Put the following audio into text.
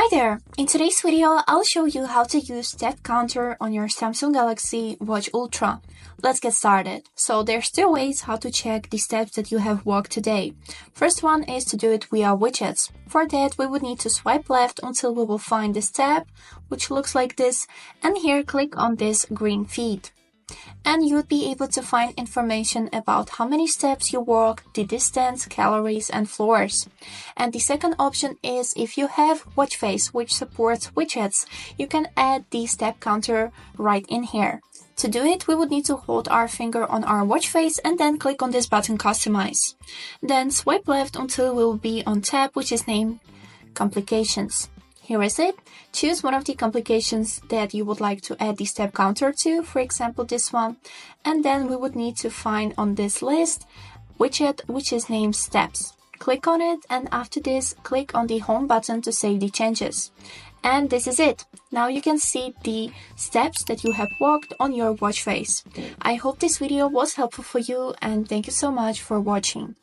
Hi there! In today's video, I'll show you how to use step counter on your Samsung Galaxy Watch Ultra. Let's get started. So there's two ways how to check the steps that you have walked today. First one is to do it via widgets. For that, we would need to swipe left until we will find the step, which looks like this, and here click on this green feed. And you would be able to find information about how many steps you walk, the distance, calories, and floors. And the second option is if you have watch face which supports widgets, you can add the step counter right in here. To do it, we would need to hold our finger on our watch face and then click on this button Customize. Then swipe left until we will be on tab which is named Complications. Here is it. Choose one of the complications that you would like to add the step counter to, for example this one, and then we would need to find on this list widget which is named Steps. Click on it, and after this click on the home button to save the changes. And this is it. Now you can see the steps that you have walked on your watch face. I hope this video was helpful for you, and thank you so much for watching.